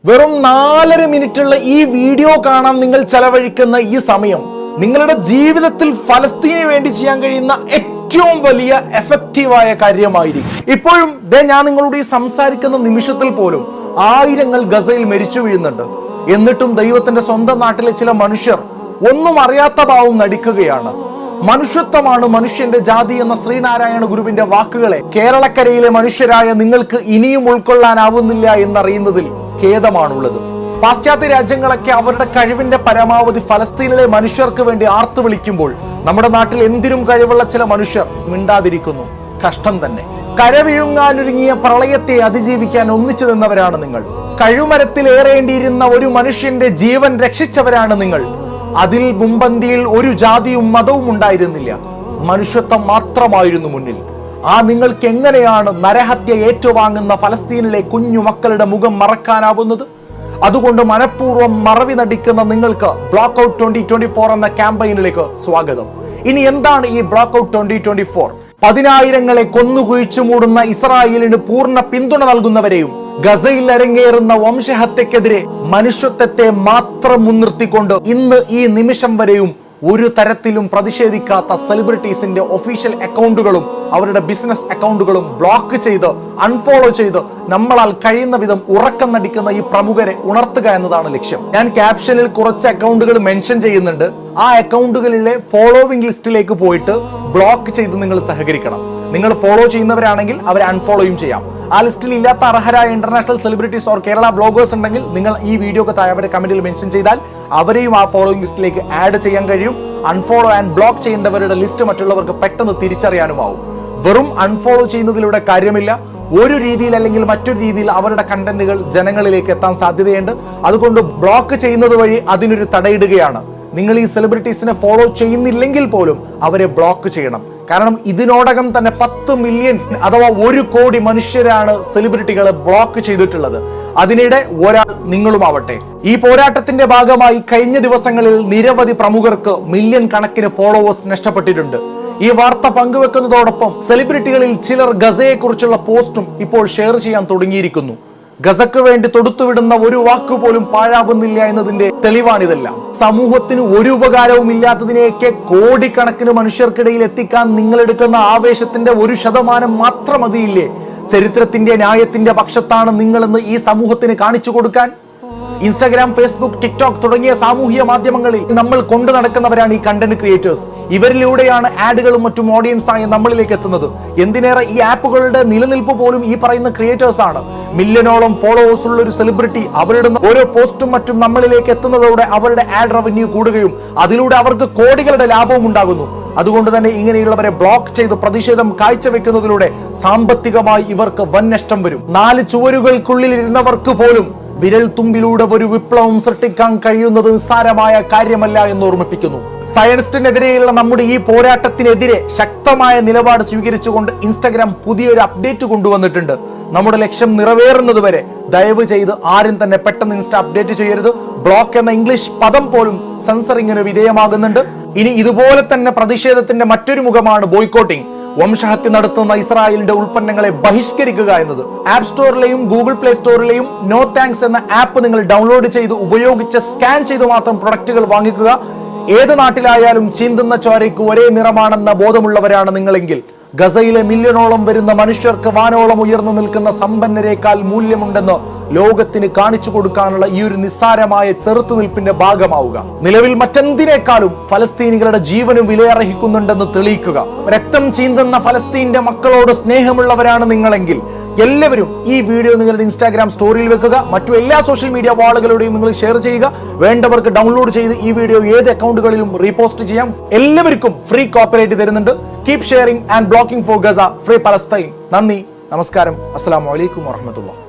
വെറും 4.5 മിനിറ്റുള്ള ഈ വീഡിയോ കാണാൻ നിങ്ങൾ ചെലവഴിക്കുന്ന ഈ സമയം നിങ്ങളുടെ ജീവിതത്തിൽ ഫലസ്തീനു വേണ്ടി ചെയ്യാൻ കഴിയുന്ന ഏറ്റവും വലിയ എഫക്റ്റീവായ കാര്യമായിരിക്കും. ഇപ്പോഴും ഞാൻ നിങ്ങളോട് ഈ സംസാരിക്കുന്ന നിമിഷത്തിൽ പോലും ആയിരങ്ങൾ ഗസയിൽ മരിച്ചു വീഴുന്നുണ്ട്. എന്നിട്ടും ദൈവത്തിന്റെ സ്വന്തം നാട്ടിലെ ചില മനുഷ്യർ ഒന്നും അറിയാത്ത ഭാവം നടിക്കുകയാണ്. മനുഷ്യത്വമാണ് മനുഷ്യന്റെ ജാതി എന്ന ശ്രീനാരായണ ഗുരുവിന്റെ വാക്കുകളെ കേരളക്കരയിലെ മനുഷ്യരായ നിങ്ങൾക്ക് ഇനിയും ഉൾക്കൊള്ളാനാവുന്നില്ല എന്നറിയുന്നതിൽ ഖേദമാണുള്ളത്. പാശ്ചാത്യ രാജ്യങ്ങളൊക്കെ അവരുടെ കഴിവിന്റെ പരമാവധി ഫലസ്തീനിലെ മനുഷ്യർക്ക് വേണ്ടി ആർത്തു വിളിക്കുമ്പോൾ നമ്മുടെ നാട്ടിൽ എന്തിനും കഴിവുള്ള ചില മനുഷ്യർ മിണ്ടാതിരിക്കുന്നു. കഷ്ടം തന്നെ. കരവിഴുങ്ങാനൊരുങ്ങിയ പ്രളയത്തെ അതിജീവിക്കാൻ ഒന്നിച്ചു നിന്നവരാണ് നിങ്ങൾ. കഴുമരത്തിൽ ഏറേണ്ടിയിരുന്ന ഒരു മനുഷ്യന്റെ ജീവൻ രക്ഷിച്ചവരാണ് നിങ്ങൾ. അതിൽ മുമ്പന്തിയിൽ ഒരു ജാതിയും മതവും ഉണ്ടായിരുന്നില്ല. മനുഷ്യത്വം മാത്രമായിരുന്നു മുന്നിൽ. ആ നിങ്ങൾക്ക് എങ്ങനെയാണ് നരഹത്യ ഏറ്റുവാങ്ങുന്ന ഫലസ്തീനിലെ കുഞ്ഞു മക്കളുടെ മുഖം മറക്കാനാവുന്നത്? അതുകൊണ്ട് മനഃപൂർവ്വം മറവി നടിക്കുന്ന നിങ്ങൾക്ക് ബ്ലോക്ക് ഔട്ട് 2024 എന്ന ക്യാമ്പയിനിലേക്ക് സ്വാഗതം. ഇനി എന്താണ് ഈ ബ്ലോക്ക് ഔട്ട് 2024? 10,000ങ്ങളെ കൊന്നുകുഴിച്ചു മൂടുന്ന ഇസ്രായേലിന് പൂർണ്ണ പിന്തുണ നൽകുന്നവരെയും ഗസയിൽ അരങ്ങേറുന്ന വംശഹത്യക്കെതിരെ മനുഷ്യത്വത്തെ മാത്രം മുൻനിർത്തിക്കൊണ്ട് ഇന്ന് ഈ നിമിഷം വരെയും ഒരു തരത്തിലും പ്രതിഷേധിക്കാത്ത സെലിബ്രിറ്റീസിന്റെ ഒഫീഷ്യൽ അക്കൗണ്ടുകളും അവരുടെ ബിസിനസ് അക്കൗണ്ടുകളും ബ്ലോക്ക് ചെയ്ത് അൺഫോളോ ചെയ്ത് നമ്മളാൽ കഴിയുന്ന വിധം ഉറക്കം നടിക്കുന്ന ഈ പ്രമുഖരെ ഉണർത്തുക എന്നതാണ് ലക്ഷ്യം. ഞാൻ ക്യാപ്ഷനിൽ കുറച്ച് അക്കൗണ്ടുകൾ മെൻഷൻ ചെയ്യുന്നുണ്ട്. ആ അക്കൗണ്ടുകളിലെ ഫോളോവിംഗ് ലിസ്റ്റിലേക്ക് പോയിട്ട് ബ്ലോക്ക് ചെയ്ത് നിങ്ങൾ സഹകരിക്കണം. നിങ്ങൾ ഫോളോ ചെയ്യുന്നവരാണെങ്കിൽ അവരെ അൺഫോളോയും ചെയ്യാം. ആ ലിസ്റ്റിൽ ഇല്ലാത്ത അർഹരായ international celebrities or Kerala bloggers ഉണ്ടെങ്കിൽ നിങ്ങൾ ഈ വീഡിയോക്ക് താഴെ അവരെ കമന്റിൽ മെൻഷൻ ചെയ്താൽ അവരെയും ആ ഫോളോയിങ് ലിസ്റ്റിലേക്ക് ആഡ് ചെയ്യാൻ കഴിയും. അൺഫോളോ ആൻഡ് ബ്ലോക്ക് ചെയ്യേണ്ടവരുടെ ലിസ്റ്റ് മറ്റുള്ളവർക്ക് പെട്ടെന്ന് തിരിച്ചറിയാനുമാവും. വെറും അൺഫോളോ ചെയ്യുന്നതിലൂടെ കാര്യമില്ല. ഒരു രീതിയിൽ അല്ലെങ്കിൽ മറ്റൊരു രീതിയിൽ അവരുടെ കണ്ടന്റുകൾ ജനങ്ങളിലേക്ക് എത്താൻ സാധ്യതയുണ്ട്. അതുകൊണ്ട് ബ്ലോക്ക് ചെയ്യുന്നത് വഴി അതിനൊരു തടയിടുകയാണ്. നിങ്ങൾ ഈ സെലിബ്രിറ്റീസിനെ ഫോളോ ചെയ്യുന്നില്ലെങ്കിൽ പോലും അവരെ ബ്ലോക്ക് ചെയ്യണം. കാരണം ഇതിനോടകം തന്നെ 10 മില്യൺ അഥവാ 1 കോടി മനുഷ്യരാണ് സെലിബ്രിറ്റികളെ ബ്ലോക്ക് ചെയ്തിട്ടുള്ളത്. അതിനിടെ ഒരാൾ നിങ്ങളുമാവട്ടെ. ഈ പോരാട്ടത്തിന്റെ ഭാഗമായി കഴിഞ്ഞ ദിവസങ്ങളിൽ നിരവധി പ്രമുഖർക്ക് മില്യൺ കണക്കിന് ഫോളോവേഴ്സ് നഷ്ടപ്പെട്ടിട്ടുണ്ട്. ഈ വാർത്ത പങ്കുവെക്കുന്നതോടൊപ്പം സെലിബ്രിറ്റികളിൽ ചിലർ ഗസയെ കുറിച്ചുള്ള പോസ്റ്റും ഇപ്പോൾ ഷെയർ ചെയ്യാൻ തുടങ്ങിയിരിക്കുന്നു. ഗസക്ക് വേണ്ടി തൊടുത്തുവിടുന്ന ഒരു വാക്ക് പോലും പാഴാവുന്നില്ല എന്നതിന്റെ തെളിവാണിതെല്ലാം. സമൂഹത്തിന് ഒരു ഉപകാരവും ഇല്ലാത്തതിനെയൊക്കെ കോടിക്കണക്കിന് മനുഷ്യർക്കിടയിൽ എത്തിക്കാൻ നിങ്ങൾ എടുക്കുന്ന ആവേശത്തിന്റെ 1% മാത്രം മതിയില്ലേ ചരിത്രത്തിന്റെ ന്യായത്തിന്റെ പക്ഷത്താണ് നിങ്ങളെന്ന് ഈ സമൂഹത്തിന് കാണിച്ചു കൊടുക്കാൻ? ഇൻസ്റ്റാഗ്രാം, ഫേസ്ബുക്ക്, ടിക്ടോക്ക് തുടങ്ങിയ സാമൂഹിക മാധ്യമങ്ങളിൽ നമ്മൾ കൊണ്ടു നടക്കുന്നവരാണ് ഈ കണ്ടന്റ് ക്രിയേറ്റേഴ്സ്. ഇവരിലൂടെയാണ് ആഡുകളും മറ്റും ഓഡിയൻസ് ആയി നമ്മളിലേക്ക് എത്തുന്നത്. എന്തിനേറെ ഈ ആപ്പുകളുടെ നിലനിൽപ്പ് പോലും ഈ പറയുന്ന ക്രിയേറ്റേഴ്സ് ആണ്. മില്യനോളം ഫോളോവേഴ്സ് ഉള്ള ഒരു സെലിബ്രിറ്റി അവരുടെ ഓരോ പോസ്റ്റും മറ്റും നമ്മളിലേക്ക് എത്തുന്നതോടെ അവരുടെ ആഡ് റവന്യൂ കൂടുകയും അതിലൂടെ അവർക്ക് കോടികളുടെ ലാഭവും ഉണ്ടാകുന്നു. അതുകൊണ്ട് തന്നെ ഇങ്ങനെയുള്ളവരെ ബ്ലോക്ക് ചെയ്ത് പ്രതിഷേധം കാഴ്ചവെക്കുന്നതിലൂടെ സാമ്പത്തികമായി ഇവർക്ക് വൻ നഷ്ടം വരും. 4 ചുവരുകൾക്കുള്ളിൽ ഇരുന്നവർക്ക് പോലും വിരൽ തുമ്പിലൂടെ ഒരു വിപ്ലവം സൃഷ്ടിക്കാൻ കഴിയുന്നത് നിസ്സാരമായ കാര്യമല്ല എന്ന് ഓർമ്മിപ്പിക്കുന്നു. സയനിസ്റ്റിനെതിരെയുള്ള നമ്മുടെ ഈ പോരാട്ടത്തിനെതിരെ ശക്തമായ നിലപാട് സ്വീകരിച്ചുകൊണ്ട് ഇൻസ്റ്റാഗ്രാം പുതിയൊരു അപ്ഡേറ്റ് കൊണ്ടുവന്നിട്ടുണ്ട്. നമ്മുടെ ലക്ഷ്യം നിറവേറുന്നത് വരെ ദയവ് ചെയ്ത് ആരും തന്നെ പെട്ടെന്ന് ഇൻസ്റ്റ അപ്ഡേറ്റ് ചെയ്യരുത്. ബ്ലോക്ക് എന്ന ഇംഗ്ലീഷ് പദം പോലും സെൻസറിങ്ങിന് വിധേയമാകുന്നുണ്ട്. ഇനി ഇതുപോലെ തന്നെ പ്രതിഷേധത്തിന്റെ മറ്റൊരു മുഖമാണ് ബോയ്ക്കോട്ടിംഗ്. വംശഹത്യ നടത്തുന്ന ഇസ്രായേലിന്റെ ഉൽപ്പന്നങ്ങളെ ബഹിഷ്കരിക്കുക എന്നത്. ആപ്പ് സ്റ്റോറിലെയും ഗൂഗിൾ പ്ലേ സ്റ്റോറിലെയും നോ താങ്ക്സ് എന്ന ആപ്പ് നിങ്ങൾ ഡൗൺലോഡ് ചെയ്ത് ഉപയോഗിച്ച് സ്കാൻ ചെയ്ത് മാത്രം പ്രൊഡക്റ്റുകൾ വാങ്ങിക്കുക. ഏത് നാട്ടിലായാലും ചീന്തുന്ന ചോരയ്ക്ക് ഒരേ നിറമാണെന്ന ബോധമുള്ളവരാണ് നിങ്ങളെങ്കിൽ ഗസയിലെ മില്യണോളം വരുന്ന മനുഷ്യർക്ക് വാനോളം ഉയർന്നു നിൽക്കുന്ന സമ്പന്നരേക്കാൾ മൂല്യമുണ്ടെന്ന് ലോകത്തിന് കാണിച്ചു കൊടുക്കാനുള്ള ഈ ഒരു നിസ്സാരമായ ചെറുത്തുനിൽപ്പിന്റെ ഭാഗമാവുക. നിലവിൽ മറ്റെന്തിനേക്കാളും ഫലസ്തീനികളുടെ ജീവനും വിലയർഹിക്കുന്നുണ്ടെന്ന് തെളിയിക്കുക. രക്തം ചീന്തുന്ന ഫലസ്തീന്റെ മക്കളോട് സ്നേഹമുള്ളവരാണ് നിങ്ങളെങ്കിൽ എല്ലാവരും ഈ വീഡിയോ നിങ്ങളുടെ ഇൻസ്റ്റാഗ്രാം സ്റ്റോറിയിൽ വെക്കുക. മറ്റു എല്ലാ സോഷ്യൽ മീഡിയ വാളുകളുടെയും നിങ്ങൾ ഷെയർ ചെയ്യുക. വേണ്ടവർക്ക് ഡൗൺലോഡ് ചെയ്ത് ഈ വീഡിയോ ഏത് അക്കൗണ്ടുകളിലും റീപോസ്റ്റ് ചെയ്യാം. എല്ലാവർക്കും ഫ്രീ കോപ്പറേറ്റ് തരുന്നുണ്ട്. Keep sharing and blocking for Gaza, free Palestine. നന്ദി, നമസ്കാരം, അസ്സലാമു അലൈക്കും വറഹ്മത്തുള്ളാഹി.